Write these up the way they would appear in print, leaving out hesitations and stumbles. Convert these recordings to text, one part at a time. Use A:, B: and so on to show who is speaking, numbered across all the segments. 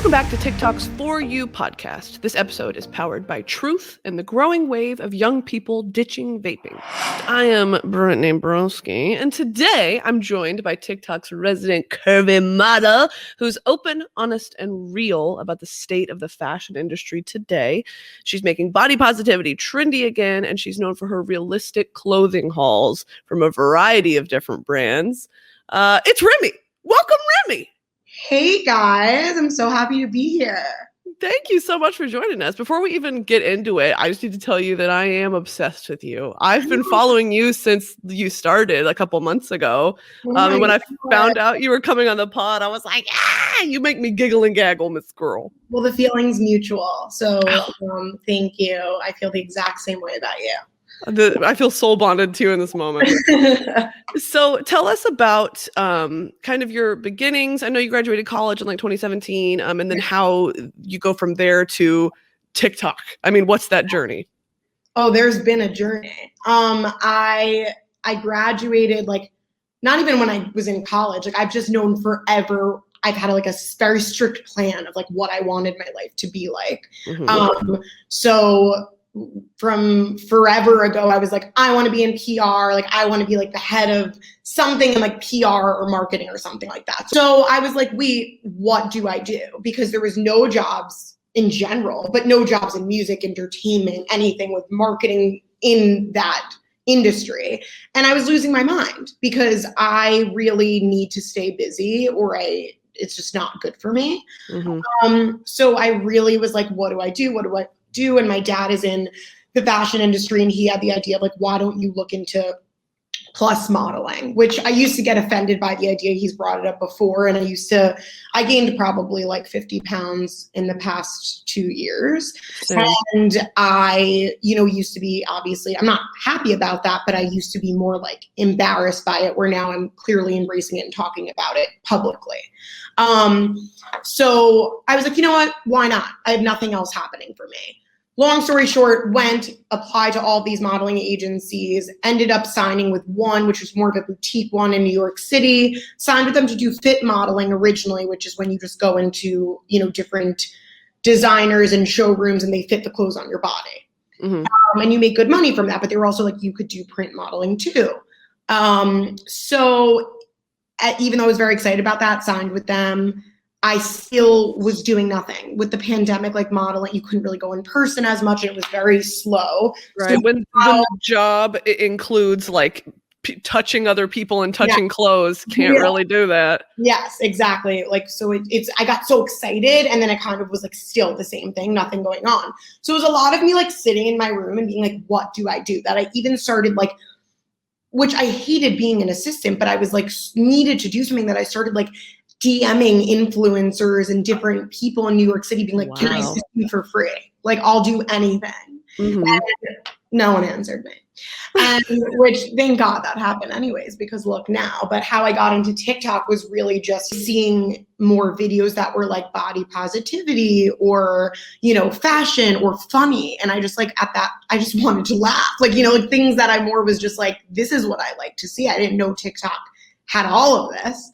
A: Welcome back to TikTok's For You podcast. This episode is powered by truth and the growing wave of young people ditching vaping. I am Brittany Broski, and today I'm joined by TikTok's resident curvy model who's open, honest, and real about the state of the fashion industry today. She's making body positivity trendy again, and she's known for her realistic clothing hauls from a variety of different brands. It's Remi. Welcome, Remi.
B: Hey guys, I'm so happy to be here.
A: Thank you so much for joining us. Before we even get into it, I just need to tell you that I am obsessed with you. I've been following you since you started a couple months ago. And when I found out you were coming on the pod, I was like, you make me giggle and gaggle, Miss Girl.
B: Well, the feeling's mutual. So thank you. I feel the exact same way about you.
A: I feel soul bonded to you in this moment. So tell us about kind of your beginnings. I know you graduated college in like 2017, and then how you go from there to TikTok. I mean, what's that journey?
B: Oh, there's been a journey. I graduated like not even when I was in college. Like I've just known forever. I've had like a very strict plan of like what I wanted my life to be like. Mm-hmm. So from forever ago, I was like, I want to be in PR. Like, I want to be like the head of something in like PR or marketing or something like that. So I was like, wait, what do I do? Because there was no jobs in general, but no jobs in music, entertainment, anything with marketing in that industry. And I was losing my mind because I really need to stay busy or it's just not good for me. Mm-hmm. So I really was like, what do I do? What do I do? And my dad is in the fashion industry, and he had the idea of like, why don't you look into plus modeling, which I used to get offended by the idea. He's brought it up before. And I gained probably like 50 pounds in the past 2 years. Same. And I, used to be, obviously, I'm not happy about that, but I used to be more like embarrassed by it, where now I'm clearly embracing it and talking about it publicly. So I was like, you know what? Why not? I have nothing else happening for me. Long story short, applied to all these modeling agencies, ended up signing with one, which was more of a boutique one in New York City, signed with them to do fit modeling originally, which is when you just go into, different designers and showrooms and they fit the clothes on your body. Mm-hmm. And you make good money from that, but they were also like, you could do print modeling too. So even though I was very excited about that, signed with them, I still was doing nothing. With the pandemic, like modeling, you couldn't really go in person as much, and it was very slow.
A: Right. So when the job includes like touching other people and touching clothes, can't really do that.
B: Yes, exactly. Like, so I got so excited, and then it kind of was like still the same thing, nothing going on. So it was a lot of me like sitting in my room and being like, what do I do? That I even started like, which I hated being an assistant, but I was like needed to do something, that I started like DMing influencers and different people in New York City being like, Can I assist you for free? Like, I'll do anything. Mm-hmm. And no one answered me. And which, thank God that happened anyways, because look now. But how I got into TikTok was really just seeing more videos that were like body positivity or, fashion or funny. And I just like I just wanted to laugh. Like, like things that I more was just like, this is what I like to see. I didn't know TikTok had all of this.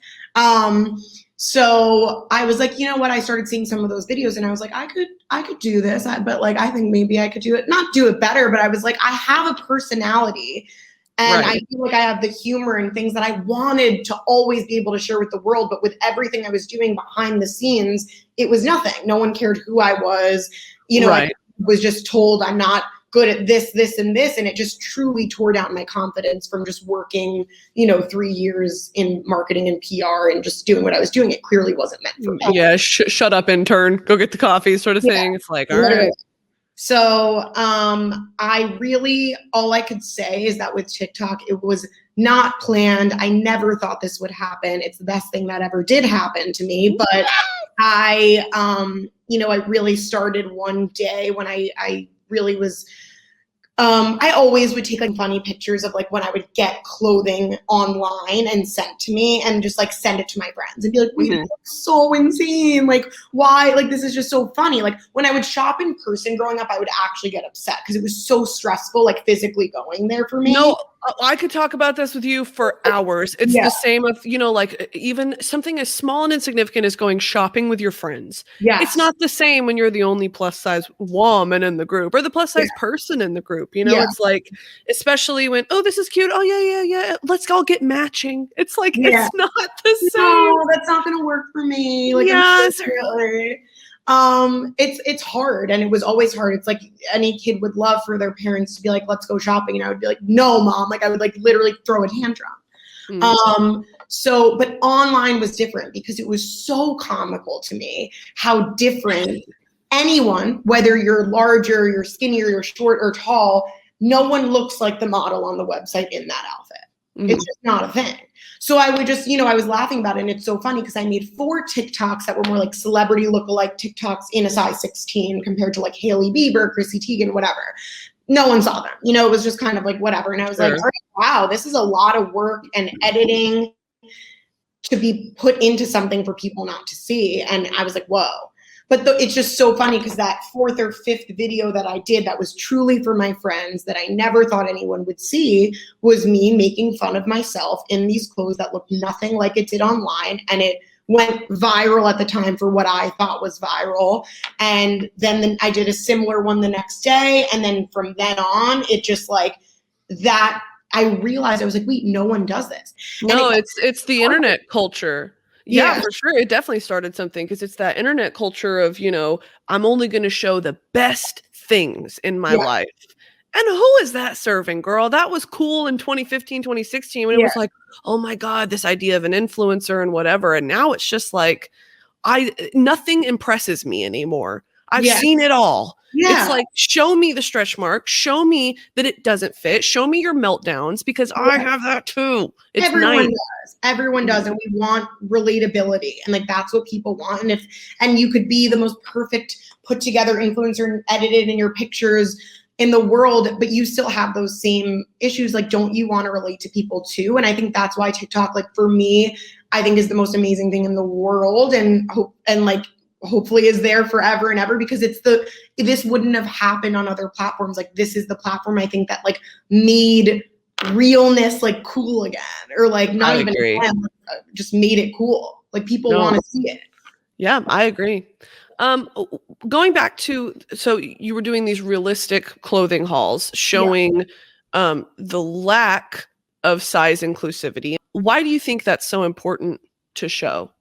B: So I was like, you know what? I started seeing some of those videos, and I was like, I could do this, but like, I think maybe I could not do it better, but I was like, I have a personality, and I feel like I have the humor and things that I wanted to always be able to share with the world. But with everything I was doing behind the scenes, it was nothing. No one cared who I was. I was just told I'm not good at this, and this. And it just truly tore down my confidence from just working, 3 years in marketing and PR and just doing what I was doing. It clearly wasn't meant for me.
A: Yeah. Shut up, intern, go get the coffee sort of thing. It's like, all right.
B: So all I could say is that with TikTok, it was not planned. I never thought this would happen. It's the best thing that ever did happen to me. But I really started one day when I really was, I always would take like funny pictures of like when I would get clothing online and sent to me, and just like send it to my friends and be like, wait, mm-hmm. That's so insane. Like, why? Like, this is just so funny. Like, when I would shop in person growing up, I would actually get upset because it was so stressful, like physically going there for me.
A: No, I could talk about this with you for hours. It's
B: Yeah.
A: the same of, like even something as small and insignificant as going shopping with your friends. It's
B: Yes.
A: not the same when you're the only plus size woman in the group or the plus
B: Yeah.
A: size person in the group.
B: Yeah.
A: It's like, especially when, oh, this is cute. Oh, yeah. Let's all get matching. It's like,
B: Yeah.
A: it's not the same.
B: No, that's not gonna work for me. Like,
A: Yes.
B: unfortunately. It's hard, and it was always hard. It's like any kid would love for their parents to be like, let's go shopping, and I would be like, no, mom. Like, I would like literally throw a tantrum. So, but online was different because it was so comical to me how different anyone, whether you're larger, you're skinnier, you're short or tall, no one looks like the model on the website in that outfit. It's just not a thing. So I would just, I was laughing about it, and it's so funny because I made 4 TikToks that were more like celebrity lookalike TikToks in a size 16 compared to like Hailey Bieber, Chrissy Teigen, whatever. No one saw them. It was just kind of like whatever. And I was like, all right, wow, this is a lot of work and editing to be put into something for people not to see. And I was like, whoa. But it's just so funny because that 4th or 5th video that I did that was truly for my friends that I never thought anyone would see was me making fun of myself in these clothes that looked nothing like it did online. And it went viral at the time for what I thought was viral. And then I did a similar one the next day. And then from then on, it just like that, I realized I was like, wait, no one does this.
A: No, it's the internet culture. Yeah, for sure. It definitely started something because it's that internet culture of, I'm only going to show the best things in my life. And who is that serving, girl? That was cool in 2015, 2016 when it was like, oh my God, this idea of an influencer and whatever. And now it's just like, nothing impresses me anymore. I've seen it all. It's like, show me the stretch mark. Show me that it doesn't fit. Show me your meltdowns because I have that too. It's
B: Everyone does. Everyone does. And we want relatability. And like, that's what people want. And you could be the most perfect put together influencer and edited in your pictures in the world, but you still have those same issues. Like, don't you want to relate to people too? And I think that's why TikTok, like for me, I think is the most amazing thing in the world. And hopefully is there forever and ever because this wouldn't have happened on other platforms. Like this is the platform I think that like made realness like cool again, or like not even again, just made it cool. Like people want to see it.
A: Yeah, I agree. Going back to, so you were doing these realistic clothing hauls showing the lack of size inclusivity. Why do you think that's so important to show?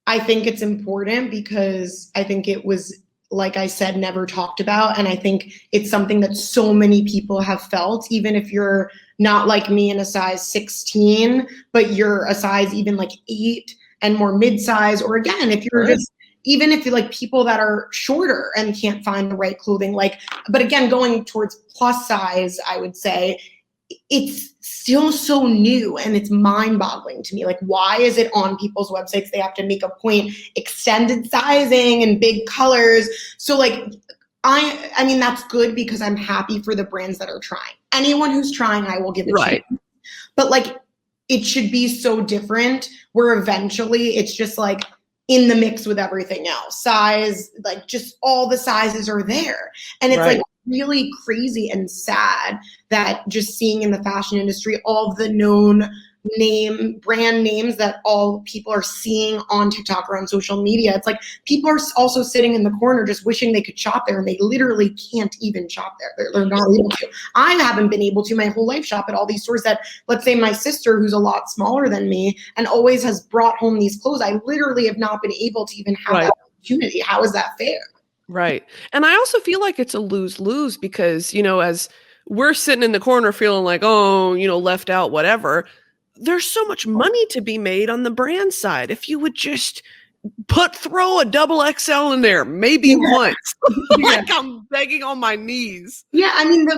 B: I think it's important because I think it was, like I said, never talked about. And I think it's something that so many people have felt, even if you're not like me in a size 16, but you're a size even like 8 and more mid-size, or again, if you're just, even if you're like people that are shorter and can't find the right clothing, but again, going towards plus size, I would say, it's still so new and it's mind-boggling to me. Like, why is it on people's websites? They have to make a point, extended sizing and big colors. So like, I mean, that's good because I'm happy for the brands that are trying. Anyone who's trying, I will give a chance. But like, it should be so different where eventually it's just like in the mix with everything else. Size, like just all the sizes are there. And it's like really crazy and sad that just seeing in the fashion industry all of the known brand names that all people are seeing on TikTok or on social media. It's like people are also sitting in the corner just wishing they could shop there, and they literally can't even shop there. They're not able to. I haven't been able to my whole life shop at all these stores that, let's say my sister, who's a lot smaller than me and always has brought home these clothes, I literally have not been able to even have that opportunity. How is that fair?
A: Right. And I also feel like it's a lose-lose because, as we're sitting in the corner feeling like, oh, left out, whatever, there's so much money to be made on the brand side. If you would just throw a double XL in there, maybe once, like I'm begging on my knees.
B: Yeah. I mean,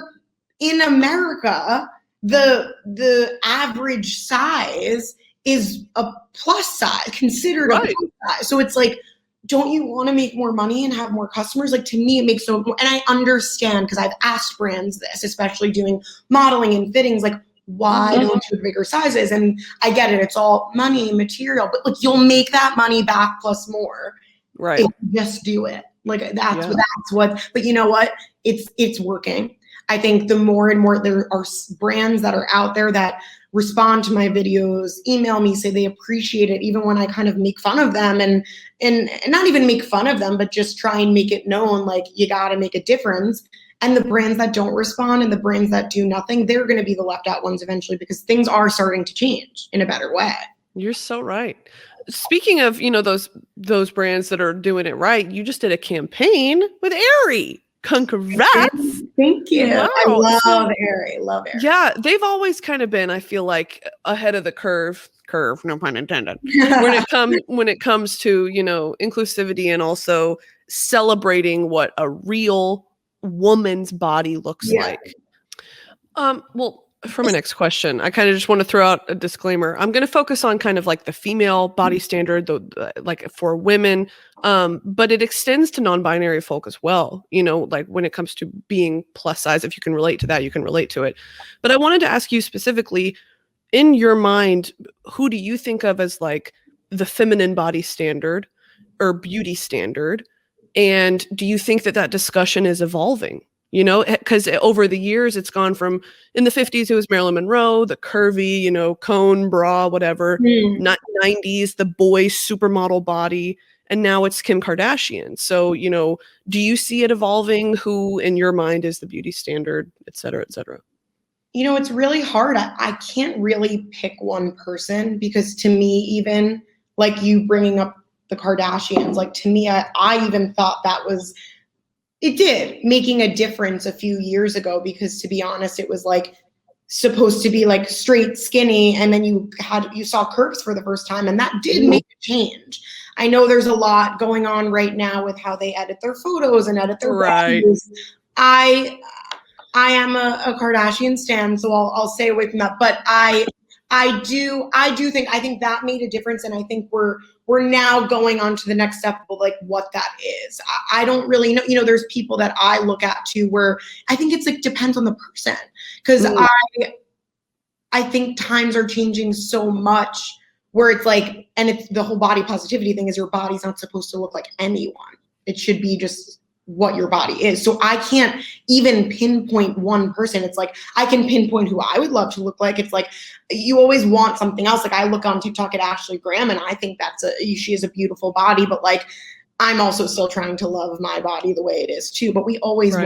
B: in America, the average size is a plus size, considered a plus size. So it's like, don't you want to make more money and have more customers? Like, to me, it makes no, and I understand because I've asked brands this, especially doing modeling and fittings, like, why don't you have bigger sizes? And I get it. It's all money, material, but like, you'll make that money back plus more. Right. If you just do it. Like, that's what, but you know what? It's working. I think the more and more there are brands that are out there that respond to my videos, email me, say they appreciate it, even when I kind of make fun of them and not even make fun of them, but just try and make it known, like, you got to make a difference. And the brands that don't respond and the brands that do nothing, they're going to be the left out ones eventually, because things are starting to change in a better way.
A: You're so right. Speaking of, those brands that are doing it right, you just did a campaign with Aerie. Congrats.
B: Thank you.
A: Wow.
B: I love Aerie. Love Aerie.
A: Yeah, they've always kind of been, I feel like, ahead of the curve, no pun intended, when it comes to, inclusivity and also celebrating what a real woman's body looks like. Well, for my next question, I kind of just want to throw out a disclaimer. I'm going to focus on kind of like the female body standard, like for women, but it extends to non-binary folk as well. Like when it comes to being plus size, if you can relate to that, you can relate to it. But I wanted to ask you specifically, in your mind, who do you think of as like the feminine body standard or beauty standard? And do you think that discussion is evolving? Because over the years, it's gone from, in the 50s, it was Marilyn Monroe, the curvy, cone bra, whatever. 90s, the boy supermodel body. And now it's Kim Kardashian. So, do you see it evolving? Who, in your mind, is the beauty standard, et cetera, et cetera?
B: It's really hard. I can't really pick one person, because to me, even like you bringing up the Kardashians, like to me, I even thought that was, it did making a difference a few years ago, because to be honest, it was like supposed to be like straight skinny, and then you saw curves for the first time, and that did make a change. I know there's a lot going on right now with how they edit their photos and edit their bodies. I am a Kardashian stan, so I'll stay away from that. But I think that made a difference, and I think we're now going on to the next step of like what that is. I don't really know. There's people that I look at too, where I think it's like depends on the person, because I think times are changing so much where it's like, and it's the whole body positivity thing is your body's not supposed to look like anyone. It should be just what your body is. So I can't even pinpoint one person. It's like, I can pinpoint who I would love to look like. It's like, you always want something else. Like I look on TikTok at Ashley Graham, and I think she has a beautiful body, but like, I'm also still trying to love my body the way it is too. But we always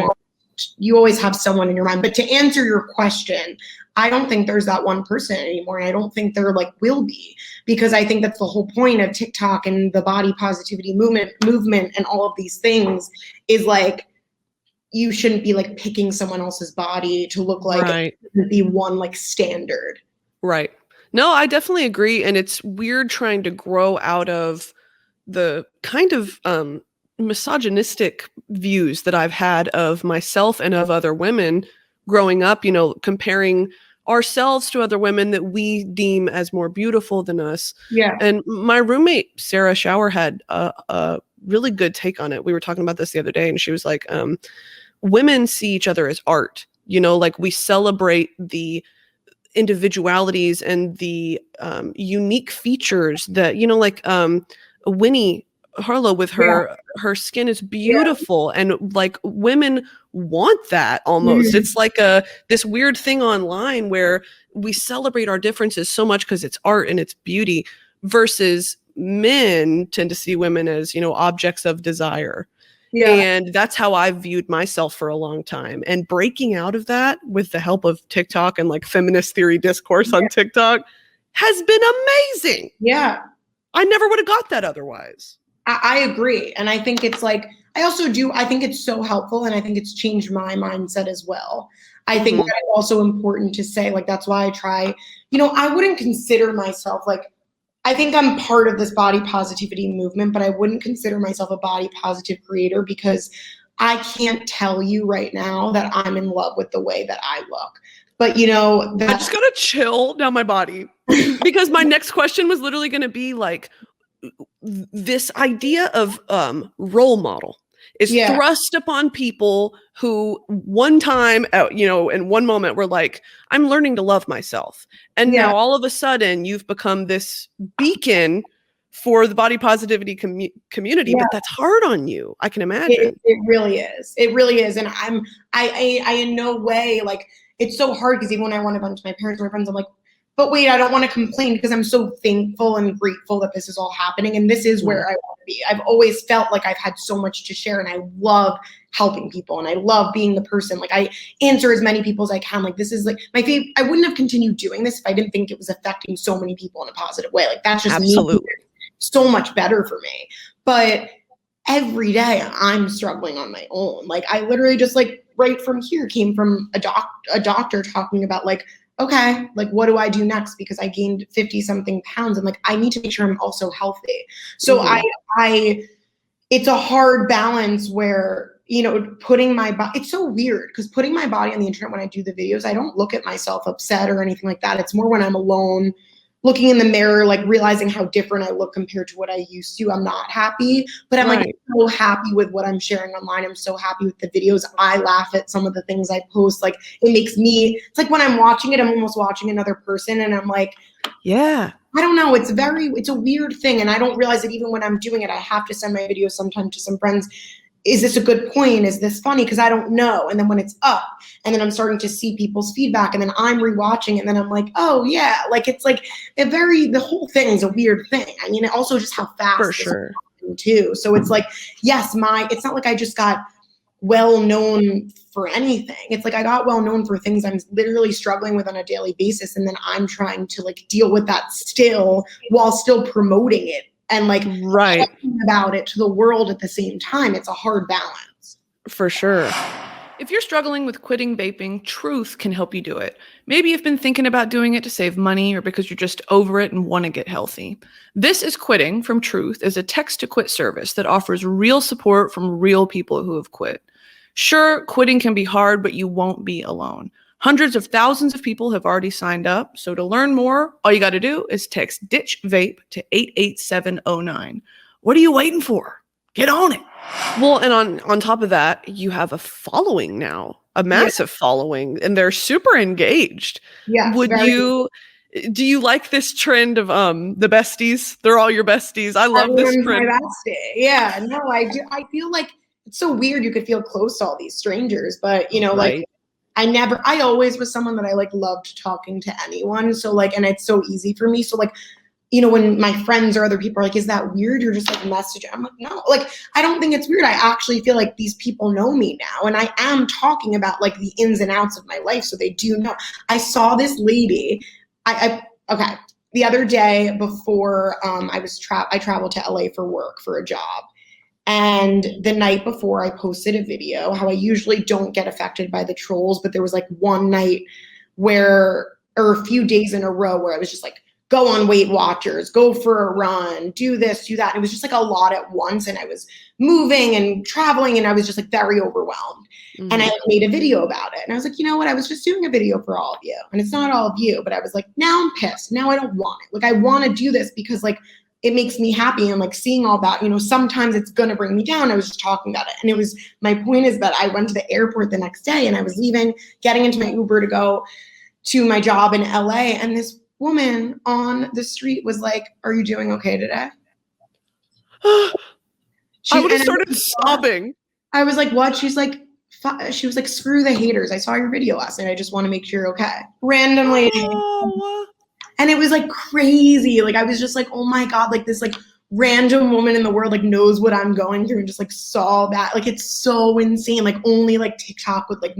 B: you always have someone in your mind. But to answer your question, I don't think there's that one person anymore. And I don't think there like will be, because I think that's the whole point of TikTok and the body positivity movement and all of these things is like, you shouldn't be like picking someone else's body to look like it shouldn't be one like standard.
A: Right. No, I definitely agree. And it's weird trying to grow out of the kind of misogynistic views that I've had of myself and of other women growing up, comparing ourselves to other women that we deem as more beautiful than us.
B: Yeah.
A: And my roommate, Sarah Shower, had a really good take on it. We were talking about this the other day, and she was like, women see each other as art, like we celebrate the individualities and the unique features that, like Winnie Harlow with her skin is beautiful, and like women want that almost. It's like this weird thing online where we celebrate our differences so much because it's art and it's beauty, versus men tend to see women as, objects of desire. And that's how I've viewed myself for a long time. And breaking out of that with the help of TikTok and like feminist theory discourse on TikTok has been amazing.
B: Yeah.
A: I never would have got that otherwise.
B: I agree. And I think it's like, I think it's so helpful, and I think it's changed my mindset as well. I think that it's also important to say, like, that's why I try, I wouldn't consider myself like, I think I'm part of this body positivity movement, but I wouldn't consider myself a body positive creator, because I can't tell you right now that I'm in love with the way that I look. But
A: I just gotta chill down my body, because my next question was literally going to be like, this idea of role model is thrust upon people who one time, in one moment were like, I'm learning to love myself. And now all of a sudden you've become this beacon
B: Yeah.
A: for the body positivity community, but that's hard on you. I can imagine.
B: It really is. It really is. And I in no way, like, it's so hard because even when I want to vent to my parents or my friends, I'm like, but wait, I don't want to complain because I'm so thankful and grateful that this is all happening. And this is where I want to be. I've always felt like I've had so much to share, and I love helping people, and I love being the person. Like, I answer as many people as I can. Like, this is like my favorite. I wouldn't have continued doing this if I didn't think it was affecting so many people in a positive way. Like, that's just me. So much better for me. But every day I'm struggling on my own. Like, I literally just, like, right from here came from a doctor talking about, like, okay, like, what do I do next? Because I gained 50 something pounds. And, like, I need to make sure I'm also healthy. So it's a hard balance where, you know, putting my body, it's so weird because putting my body on the internet when I do the videos, I don't look at myself upset or anything like that. It's more when I'm alone, looking in the mirror, like, realizing how different I look compared to what I used to. I'm not happy, but I'm like so happy with what I'm sharing online. I'm so happy with the videos. I laugh at some of the things I post. Like, it makes me, it's like when I'm watching it, I'm almost watching another person, and I'm like, I don't know. It's a weird thing. And I don't realize that even when I'm doing it, I have to send my videos sometimes to some friends. Is this a good point? Is this funny? Because I don't know. And then when it's up, and then I'm starting to see people's feedback, and then I'm rewatching, and then I'm like, oh yeah, like, it's like the whole thing is a weird thing. I mean, also just how fast this happened too. So it's like, yes, it's not like I just got well known for anything. It's like I got well known for things I'm literally struggling with on a daily basis, and then I'm trying to, like, deal with that still while still promoting it and, like, talking about it to the world at the same time. It's a hard balance.
A: For sure. If you're struggling with quitting vaping, Truth can help you do it. Maybe you've been thinking about doing it to save money, or because you're just over it and want to get healthy. This is Quitting from Truth is a text-to-quit service that offers real support from real people who have quit. Sure, quitting can be hard, but you won't be alone. Hundreds of thousands of people have already signed up. So to learn more, all you got to do is text Ditch Vape to 88709. What are you waiting for? Get on it. Well, and on top of that, you have a following now, a massive following, and they're super engaged.
B: Yeah.
A: Do you like this trend of the besties? They're all your besties. I love this trend.
B: My bestie. Yeah, no, I do. I feel like it's so weird. You could feel close to all these strangers, but, you know, like, I always was someone that I, like, loved talking to anyone. So, like, and it's so easy for me. So, like, you know, when my friends or other people are like, is that weird? You're just, like, messaging. I'm like, no, like, I don't think it's weird. I actually feel like these people know me now. And I am talking about, like, the ins and outs of my life. So they do know. I saw this lady. Okay. The other day before I traveled to LA for work for a job. And the night before, I posted a video, how I usually don't get affected by the trolls, but there was, like, one night or a few days in a row where I was just like, go on Weight Watchers, go for a run, do this, do that. And it was just, like, a lot at once. And I was moving and traveling, and I was just, like, very overwhelmed. Mm-hmm. And I made a video about it. And I was like, you know what? I was just doing a video for all of you. And it's not all of you, but I was like, now I'm pissed. Now I don't want it. Like, I want to do this because, like, it makes me happy. And, like, seeing all that, you know, sometimes it's going to bring me down. I was just talking about it. And my point is that I went to the airport the next day, and I was getting into my Uber to go to my job in LA. And this woman on the street was like, are you doing okay today?
A: I would have started sobbing.
B: I was like, what? She was like, screw the haters. I saw your video last night. I just want to make sure you're okay. Randomly. Oh. And it was, like, crazy. Like, I was just like, oh my God, like, this, like, random woman in the world, like, knows what I'm going through and just, like, saw that. Like, it's so insane. Like, only, like, TikTok would, like,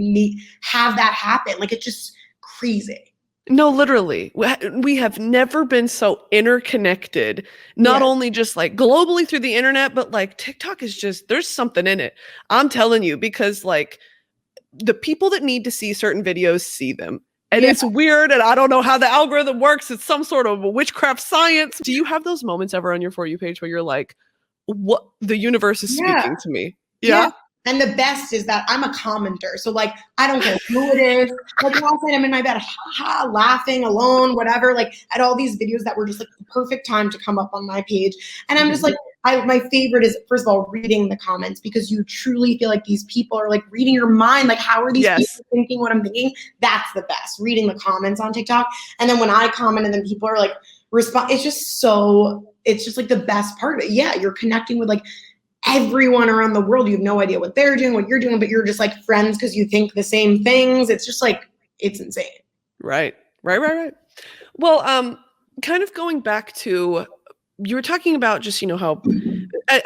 B: have that happen. Like, it's just crazy.
A: No, literally. We have never been so interconnected, not only just, like, globally through the internet, but, like, TikTok is just, there's something in it. I'm telling you, because, like, the people that need to see certain videos see them. And it's weird, and I don't know how the algorithm works. It's some sort of witchcraft science. Do you have those moments ever on your For You page where you're like, what? The universe is speaking to me? Yeah.
B: And the best is that I'm a commenter. So, like, I don't care who it is. Like, last night I'm in my bed, laughing alone, whatever, like, at all these videos that were just, like, the perfect time to come up on my page. And I'm just like, my favorite is, first of all, reading the comments, because you truly feel like these people are, like, reading your mind. Like, how are these people thinking what I'm thinking? That's the best, reading the comments on TikTok. And then when I comment and then people are, like, respond, it's it's just like the best part of it. Yeah, you're connecting with like everyone around the world. You have no idea what they're doing, what you're doing, but you're just like friends because you think the same things. It's just like, it's insane.
A: Right. Well, kind of going back to, you were talking about just, how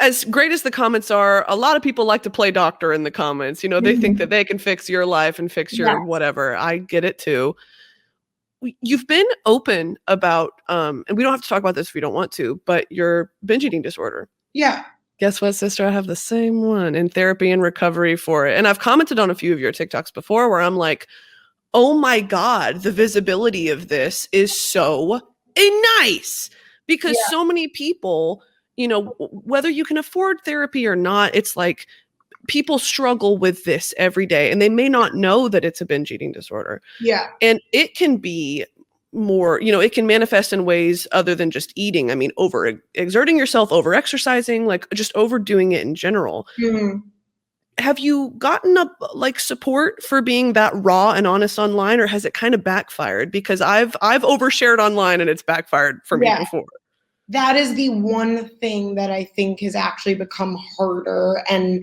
A: as great as the comments are, a lot of people like to play doctor in the comments. They think that they can fix your life and fix your
B: Yes.
A: whatever. I get it too. You've been open about, and we don't have to talk about this if you don't want to, but your binge eating disorder.
B: Yeah.
A: Guess what, sister? I have the same one in therapy and recovery for it. And I've commented on a few of your TikToks before where I'm like, oh my God, the visibility of this is so nice, because so many people, whether you can afford therapy or not, it's like people struggle with this every day and they may not know that it's a binge eating disorder.
B: Yeah.
A: And it can be more, it can manifest in ways other than just eating. I mean, over exerting yourself, over exercising, like just overdoing it in general.
B: Mm-hmm.
A: Have you gotten support for being that raw and honest online, or has it kind of backfired? Because I've overshared online and it's backfired for me before.
B: That is the one thing that I think has actually become harder and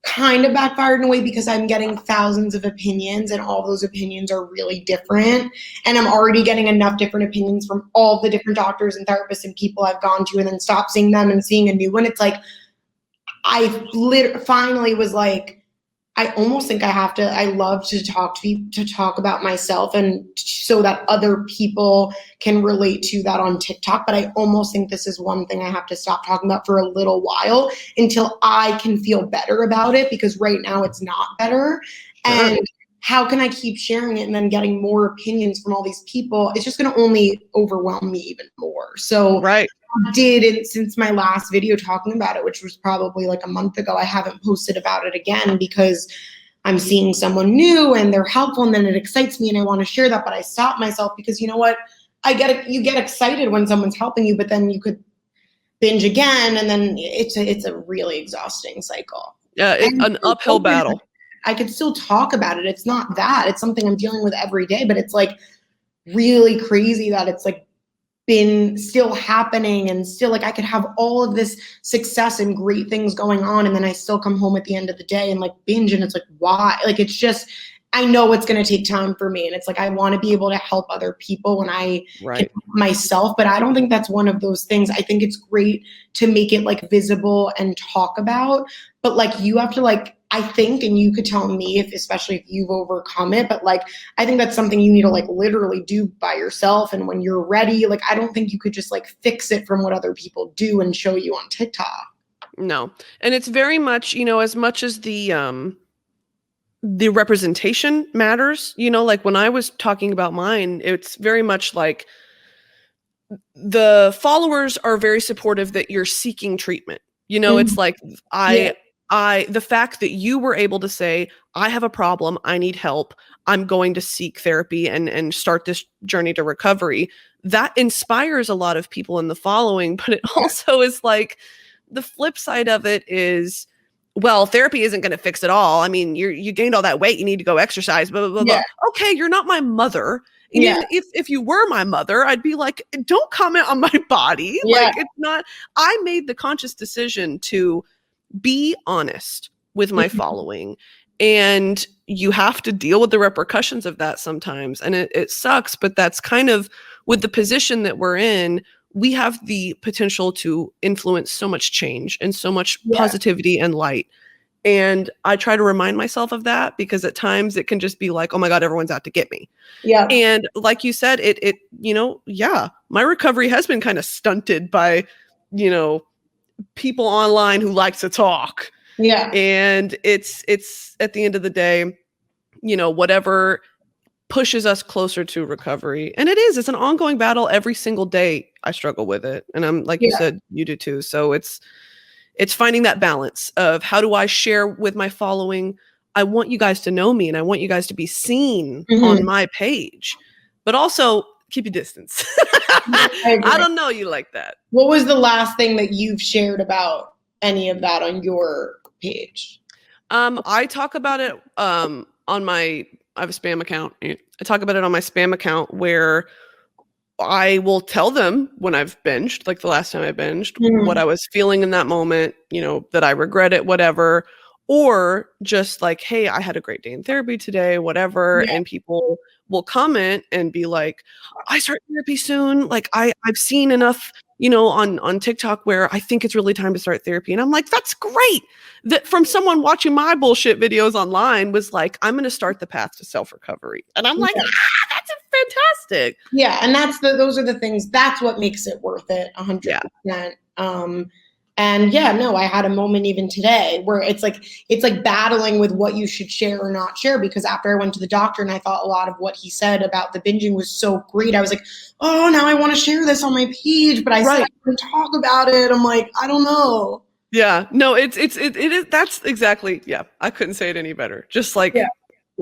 B: kind of backfired in a way, because I'm getting thousands of opinions and all those opinions are really different. And I'm already getting enough different opinions from all the different doctors and therapists and people I've gone to, and then stop seeing them and seeing a new one. It's like, I finally was like, I almost think I love to talk about myself, and so that other people can relate to that on TikTok. But I almost think this is one thing I have to stop talking about for a little while until I can feel better about it, because right now it's not better.
A: Sure.
B: And how can I keep sharing it and then getting more opinions from all these people? It's just going to only overwhelm me even more. So
A: right.
B: Since my last video talking about it, which was probably like a month ago, I haven't posted about it again because I'm seeing someone new and they're helpful, and then it excites me and I want to share that. But I stop myself because, you know what, you get excited when someone's helping you, but then you could binge again, and then it's a really exhausting cycle.
A: Yeah, an uphill battle.
B: I could still talk about it. It's not that. It's something I'm dealing with every day, but it's like really crazy that it's like been still happening, and still like I could have all of this success and great things going on, and then I still come home at the end of the day and like binge, and it's like, why? Like, it's just, I know it's going to take time for me, and it's like I want to be able to help other people when I can help myself, but I don't think that's one of those things. I think it's great to make it like visible and talk about, but like you have to like, I think, and you could tell me especially if you've overcome it, but like, I think that's something you need to like literally do by yourself. And when you're ready, like, I don't think you could just like fix it from what other people do and show you on TikTok.
A: No. And it's very much, as much as the representation matters, like when I was talking about mine, it's very much like the followers are very supportive that you're seeking treatment. It's like, the fact that you were able to say, I have a problem, I need help, I'm going to seek therapy and start this journey to recovery, that inspires a lot of people in the following. But it also is like, the flip side of it is, well, therapy isn't going to fix it all. I mean, you gained all that weight, you need to go exercise, blah, blah, blah, blah. Okay, you're not my mother. And even if you were my mother, I'd be like, don't comment on my body. Like, it's not, I made the conscious decision to be honest with my following, and you have to deal with the repercussions of that sometimes. And it sucks, but that's kind of, with the position that we're in, we have the potential to influence so much change and so much positivity and light. And I try to remind myself of that, because at times it can just be like, oh my God, everyone's out to get me. Yeah. And like you said, my recovery has been kind of stunted by, people online who like to talk. Yeah. And it's at the end of the day, whatever pushes us closer to recovery. And it's an ongoing battle every single day. I struggle with it. And I'm like you said, you do too. So it's finding that balance of, how do I share with my following? I want you guys to know me, and I want you guys to be seen on my page, but also keep your distance. I don't know you like that.
B: What was the last thing that you've shared about any of that on your page?
A: I talk about it on my, I have a spam account. I talk about it on my spam account, where I will tell them when I've binged, like the last time I binged, what I was feeling in that moment, that I regret it, whatever. Or just like, hey, I had a great day in therapy today, whatever.
B: Yeah.
A: And people will comment and be like, I start therapy soon. Like I've seen enough, on TikTok where I think it's really time to start therapy. And I'm like, that's great. That from someone watching my bullshit videos online was like, I'm going to start the path to self-recovery. And I'm like, that's fantastic.
B: Yeah, and those are the things. That's what makes it worth it, 100%. And yeah, no, I had a moment even today where it's like battling with what you should share or not share, because after I went to the doctor and I thought a lot of what he said about the binging was so great, I was like, oh, now I want to share this on my page, but I said I wouldn't talk about it. I'm like, I don't know.
A: Yeah, no, it is. That's exactly. Yeah, I couldn't say it any better. Just like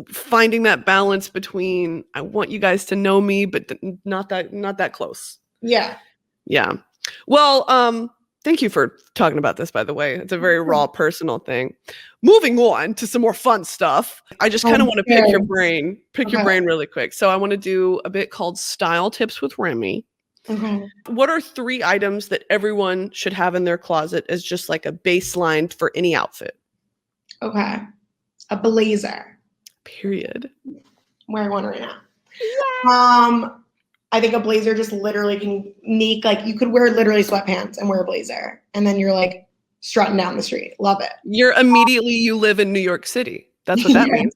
A: finding that balance between I want you guys to know me, but not that close.
B: Yeah.
A: Yeah. Well, thank you for talking about this, by the way. It's a very raw personal thing. Moving on to some more fun stuff. I just kind of want to pick your brain really quick. So I want to do a bit called Style Tips with Remi.
B: Okay.
A: What are 3 items that everyone should have in their closet as just like a baseline for any outfit?
B: Okay. A blazer.
A: Period.
B: I'm wearing one right now. Yeah. I think a blazer just literally can make, like, you could wear literally sweatpants and wear a blazer, and then you're like strutting down the street. Love it.
A: You live in New York City. That's what that means.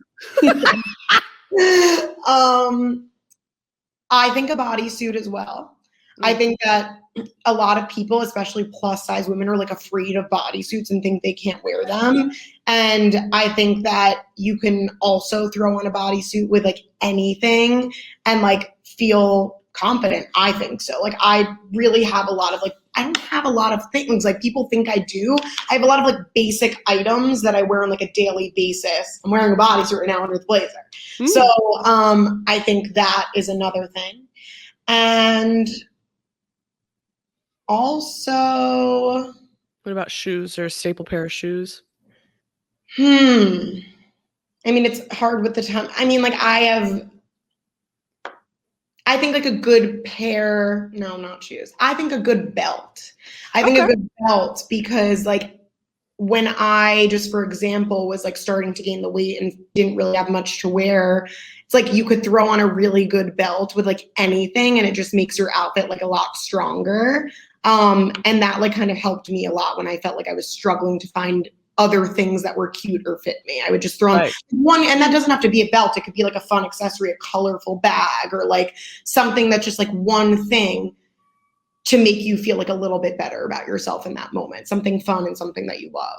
B: I think a bodysuit as well. I think that a lot of people, especially plus size women, are like afraid of bodysuits and think they can't wear them. And I think that you can also throw on a bodysuit with like anything and like feel confident. I think so. Like I really have a lot of I don't have a lot of things like people think I do. I have a lot of like basic items that I wear on like a daily basis. I'm wearing a bodysuit right now under the blazer. So I think that is another thing. And also,
A: what about shoes or a staple pair of shoes?
B: I mean, it's hard with the time. I mean, like I think like a good pair, no, not shoes. I think a good belt. I think a good belt because like when I just, for example, was like starting to gain the weight and didn't really have much to wear, it's like you could throw on a really good belt with like anything and it just makes your outfit like a lot stronger. And that like kind of helped me a lot when I felt like I was struggling to find other things that were cute or fit me. I would just throw on one, and that doesn't have to be a belt. It could be like a fun accessory, a colorful bag, or like something that's just like one thing to make you feel like a little bit better about yourself in that moment. Something fun and something that you love.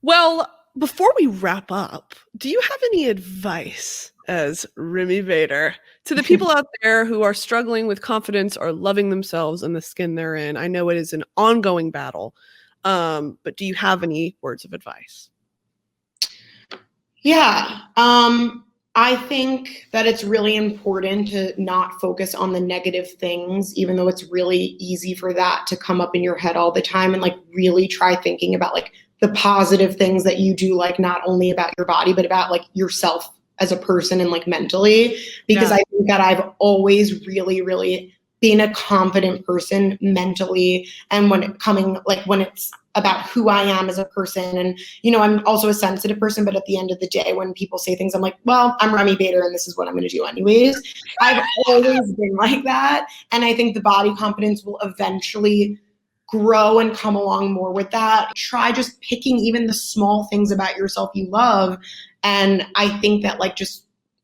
A: Well, before we wrap up, do you have any advice as Remi Vader to the people out there who are struggling with confidence or loving themselves and the skin they're in? I know it is an ongoing battle. But do you have any words of advice?
B: Yeah. I think that it's really important to not focus on the negative things, even though it's really easy for that to come up in your head all the time, and like really try thinking about like the positive things that you do, like not only about your body, but about like yourself as a person and like mentally, because I think that I've always really, really been a confident person mentally. And when it's about who I am as a person, and, I'm also a sensitive person, but at the end of the day, when people say things, I'm like, well, I'm Remi Bader and this is what I'm going to do anyways. I've always been like that. And I think the body confidence will eventually grow and come along more with that. Try just picking even the small things about yourself you love. And I think that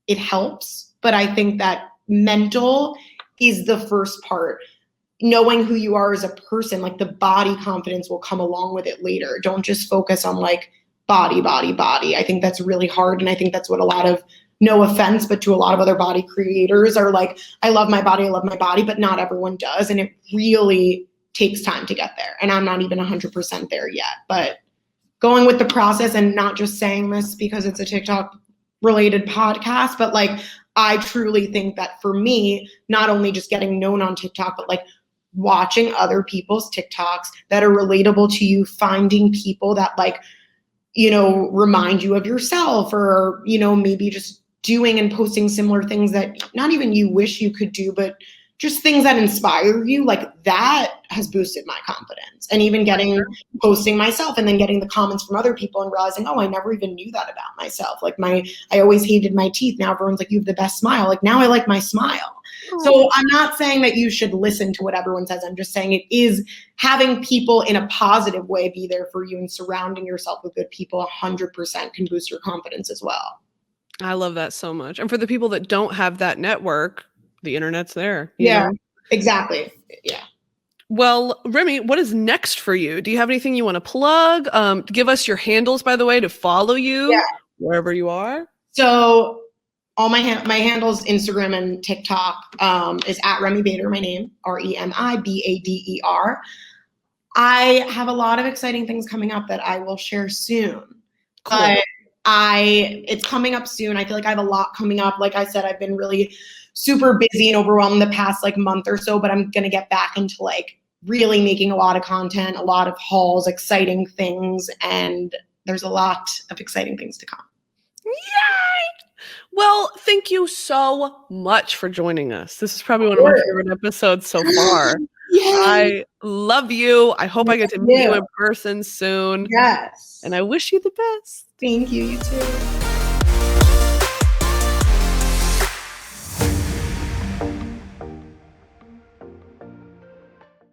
B: it helps, but I think that mental is the first part. Knowing who you are as a person, like the body confidence will come along with it later. Don't just focus on like body. I think that's really hard. And I think that's what a lot of, no offense, but to a lot of other body creators are like, I love my body, but not everyone does. And it really takes time to get there. And I'm not even 100% there yet, but going with the process and not just saying this because it's a TikTok related podcast, but like, I truly think that for me, not only just getting known on TikTok, but like watching other people's TikToks that are relatable to you, finding people that like, remind you of yourself, or, maybe just doing and posting similar things that not even you wish you could do, but just things that inspire you, like that has boosted my confidence. And even posting myself and then getting the comments from other people and realizing, oh, I never even knew that about myself. Like I always hated my teeth. Now everyone's like, you have the best smile. Like now I like my smile. So I'm not saying that you should listen to what everyone says. I'm just saying it is having people in a positive way be there for you and surrounding yourself with good people 100% can boost your confidence as well.
A: I love that so much. And for the people that don't have that network, the internet's there.
B: You know?
A: Exactly. Yeah. Well, Remi, what is next for you? Do you have anything you want to plug? Give us your handles, by the way, to follow you wherever you are.
B: So all my handles, Instagram and TikTok, is at Remi Bader, my name, RemiBader. I have a lot of exciting things coming up that I will share soon. Cool. But it's coming up soon. I feel like I have a lot coming up. Like I said, I've been really super busy and overwhelmed the past like month or so, but I'm going to get back into like really making a lot of content, a lot of hauls, exciting things. And there's a lot of exciting things to come.
A: Yay! Well, thank you so much for joining us. This is probably one of my favorite episodes so far. I love you. I hope I get to meet you in person soon.
B: Yes.
A: And I wish you the best.
B: Thank you. You too.